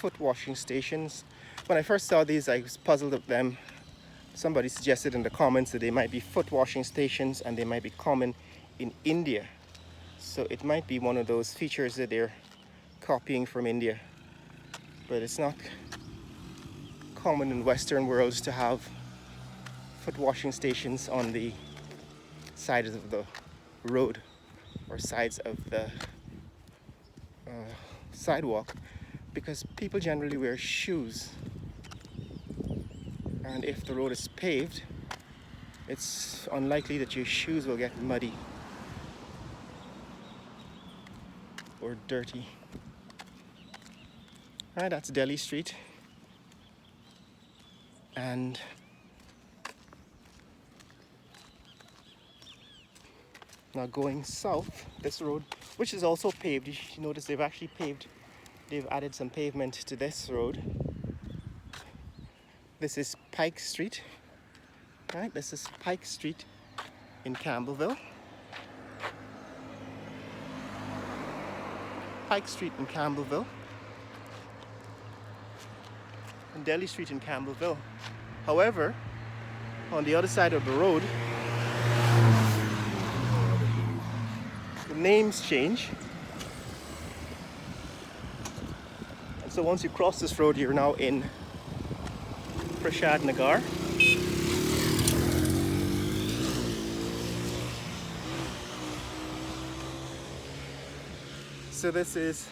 foot washing stations. When I first saw these, I was puzzled at them. Somebody suggested in the comments that they might be foot washing stations and they might be common in India. So it might be one of those features that they're copying from India. But it's not common in Western worlds to have foot washing stations on the sides of the road or sides of the sidewalk, because people generally wear shoes, and if the road is paved, it's unlikely that your shoes will get muddy or dirty. Alright, that's Delhi Street, and now going south, this road, which is also paved, you notice they've added some pavement to this road. This is Pike Street. Right, this is Pike Street in Campbellvill. Pike Street in Campbellvill. And Delhi Street in Campbellvill. However, on the other side of the road, the names change. And so once you cross this road, you're now in Prashad Nagar. So this is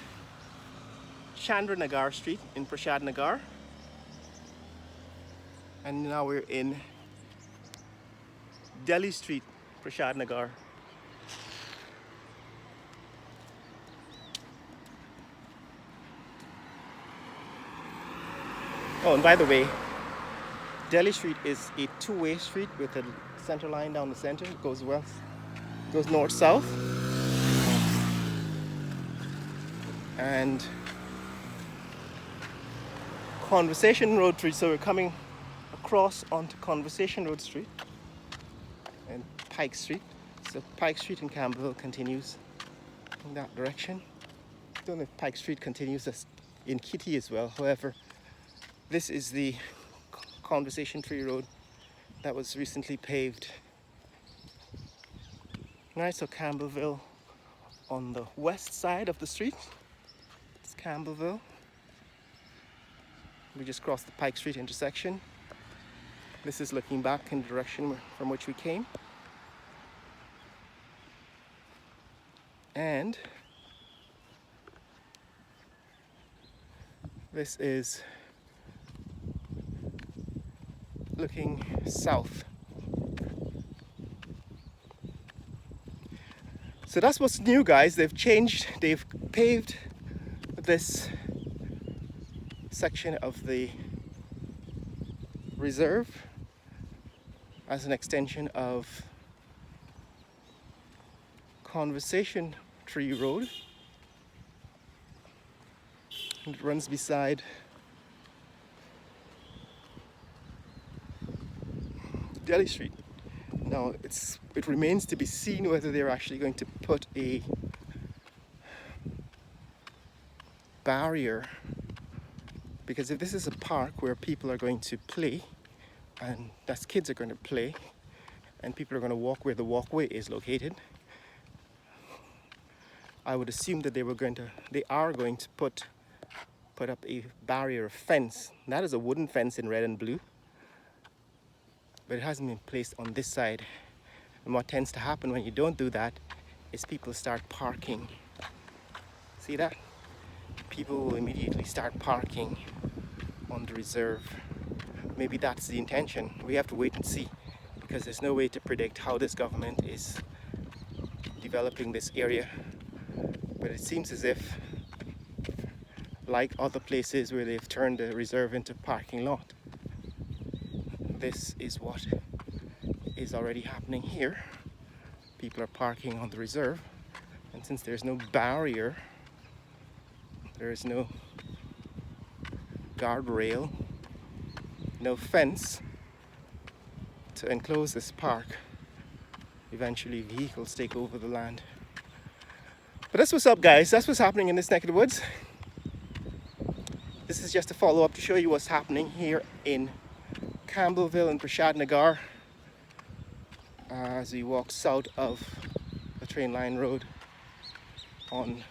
Chandra Nagar Street in Prashad Nagar. And now we're in Delhi Street, Prashad Nagar. Oh, and by the way, Delhi Street is a two-way street with a center line down the center. It goes west, goes north-south. And Conversation Road Street, so we're coming across onto Conversation Road Street and Pike Street. So Pike Street in Campbellville continues in that direction. I don't know if Pike Street continues in Kitty as well. However, this is the Conversation Tree Road that was recently paved. Alright, so Campbellville on the west side of the street. It's Campbellville. We just crossed the Pike Street intersection. This is looking back in the direction from which we came. And this is looking south. So that's what's new, guys. They've paved this section of the reserve as an extension of Conversation Tree Road. And it runs beside Delhi Street. Now it remains to be seen whether they're actually going to put a barrier, because if this is a park where people are going to play, and that's kids are going to play, and people are going to walk where the walkway is located, I would assume that they are going to put up a barrier, a fence. That is a wooden fence in red and blue, but it hasn't been placed on this side. And what tends to happen when you don't do that is people start parking. See that? People will immediately start parking on the reserve. Maybe that's the intention. We have to wait and see, because there's no way to predict how this government is developing this area. But it seems as if, like other places where they've turned the reserve into parking lot, this is what is already happening here. People are parking on the reserve, and since there's no barrier, there is no guardrail, no fence to enclose this park, eventually vehicles take over the land. But that's what's up, guys. That's what's happening in this neck of the woods. This is just a follow-up to show you what's happening here in Campbellvill and Prashad Nagar as we walk south of the train line road on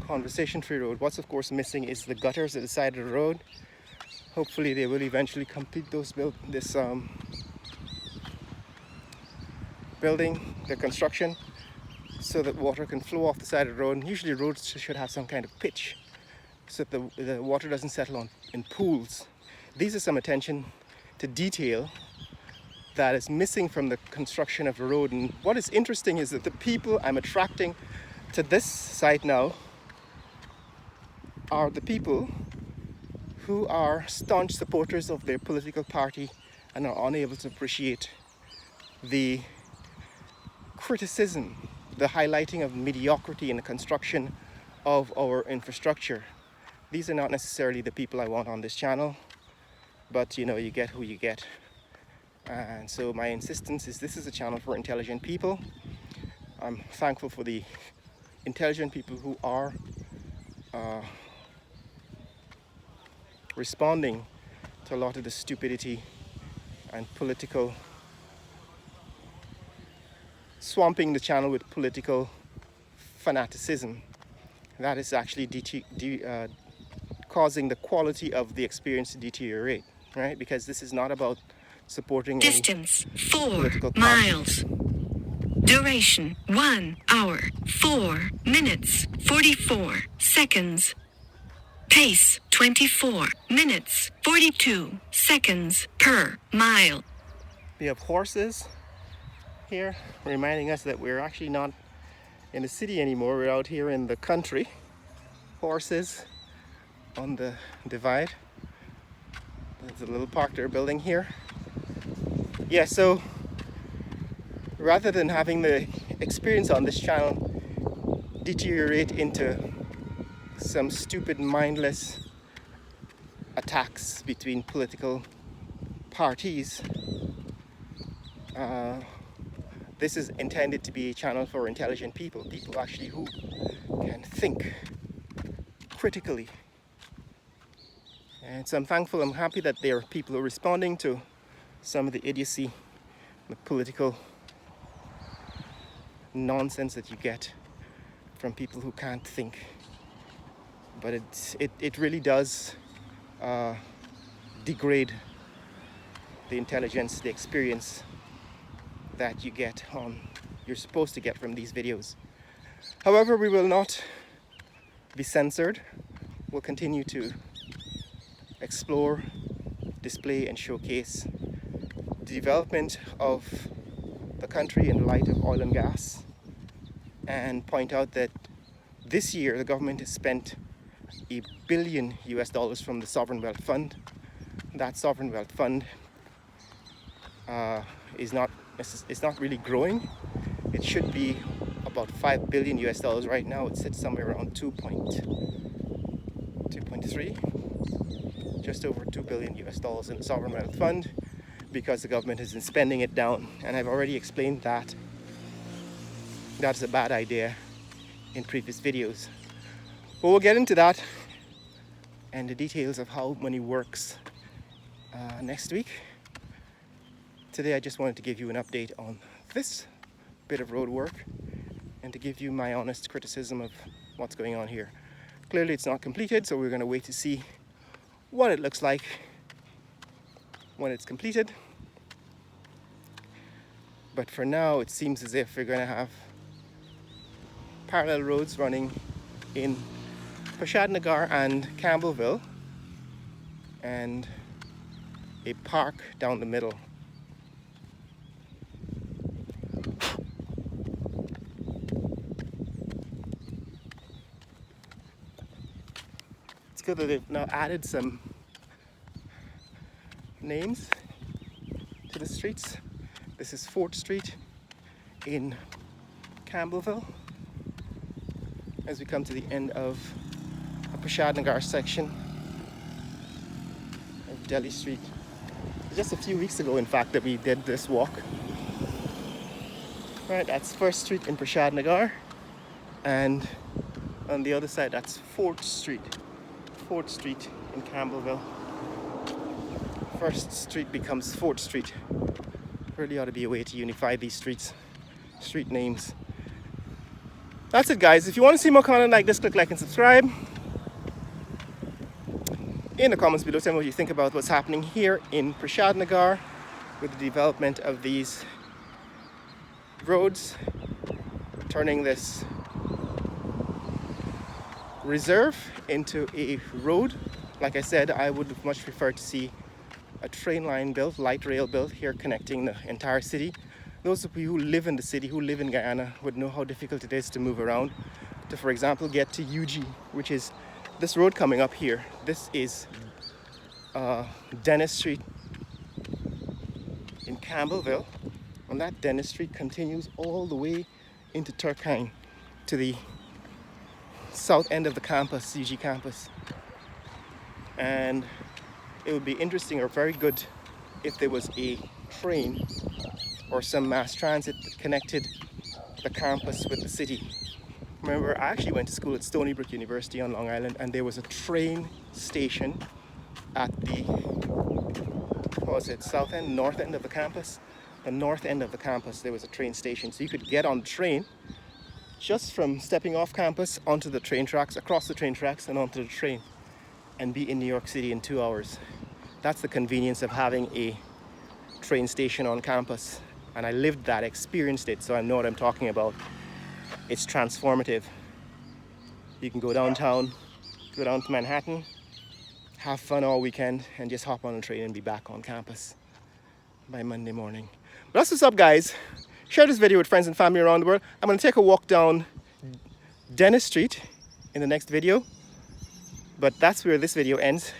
conversation-free road. What's of course missing is the gutters at the side of the road. Hopefully they will eventually complete those building, the construction, so that water can flow off the side of the road. And usually roads should have some kind of pitch so that the water doesn't settle in pools. These are some attention to detail that is missing from the construction of the road. And what is interesting is that the people I'm attracting to this site now are the people who are staunch supporters of their political party and are unable to appreciate the criticism, the highlighting of mediocrity in the construction of our infrastructure. These are not necessarily the people I want on this channel, but you know, you get who you get. And so my insistence is this is a channel for intelligent people. I'm thankful for the intelligent people who are responding to a lot of the stupidity and political, swamping the channel with political fanaticism. That is actually causing the quality of the experience to deteriorate, right? Because this is not about supporting distance 4 political miles. Duration 1 hour 4 minutes 44 seconds. Pace 24 minutes 42 seconds per mile. We have horses here reminding us that we're actually not in the city anymore. We're out here in the country. Horses on the divide. There's a little park they're building here. Yeah, so rather than having the experience on this channel deteriorate into some stupid, mindless attacks between political parties, this is intended to be a channel for intelligent people, people actually who can think critically. And so I'm happy that there are people who are responding to some of the idiocy, the political nonsense that you get from people who can't think. But it really does degrade the intelligence, the experience that you're supposed to get from these videos. However, we will not be censored. We'll continue to explore, display and showcase the development of the country in the light of oil and gas, and point out that this year the government has spent $1 billion from the Sovereign Wealth Fund. That Sovereign Wealth Fund is not really growing. It should be about $5 billion right now. It sits somewhere around 2.3, just over $2 billion in the Sovereign Wealth Fund, because the government has been spending it down. And I've already explained that that's a bad idea in previous videos. But we'll get into that and the details of how money works next week. Today I just wanted to give you an update on this bit of road work and to give you my honest criticism of what's going on here. Clearly it's not completed, so we're going to wait to see what it looks like when it's completed. But for now it seems as if we're going to have parallel roads running in Prashad Nagar and Campbellvill, and a park down the middle. It's good that they've now added some names to the streets. This is 4th Street in Campbellvill. As we come to the end of a Prashad Nagar section of Delhi Street. Just a few weeks ago, in fact, that we did this walk Right, that's 1st Street in Prashad Nagar, and on the other side that's 4th Street. 4th Street in Campbellvill. 1st Street becomes 4th Street. Really ought to be a way to unify these street names. That's it, guys. If you want to see more content like this, click like and subscribe. In the comments below, tell me what you think about what's happening here in Prashad Nagar with the development of these roads, turning this reserve into a road. Like I said, I would much prefer to see a train line built, light rail built here connecting the entire city. Those of you who live in the city, who live in Guyana, would know how difficult it is to move around. To, for example, get to UG, which is this road coming up here. This is Dennis Street in Campbellville, and that Dennis Street continues all the way into Turkine to the south end of the campus, UG campus. And it would be interesting or very good if there was a train or some mass transit that connected the campus with the city. Remember, I actually went to school at Stony Brook University on Long Island, and there was a train station at the, what was it, south end, north end of the campus? The north end of the campus, there was a train station. So you could get on the train just from stepping off campus onto the train tracks, across the train tracks and onto the train, and be in New York City in 2 hours. That's the convenience of having a train station on campus. And I lived that, experienced it, so I know what I'm talking about. It's transformative. You can go downtown, go down to Manhattan, have fun all weekend, and just hop on a train and be back on campus by Monday morning. But that's what's up, guys. Share this video with friends and family around the world. I'm going to take a walk down Dennis Street in the next video. But that's where this video ends.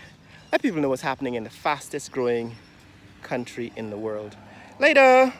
Let people know what's happening in the fastest growing country in the world. Later!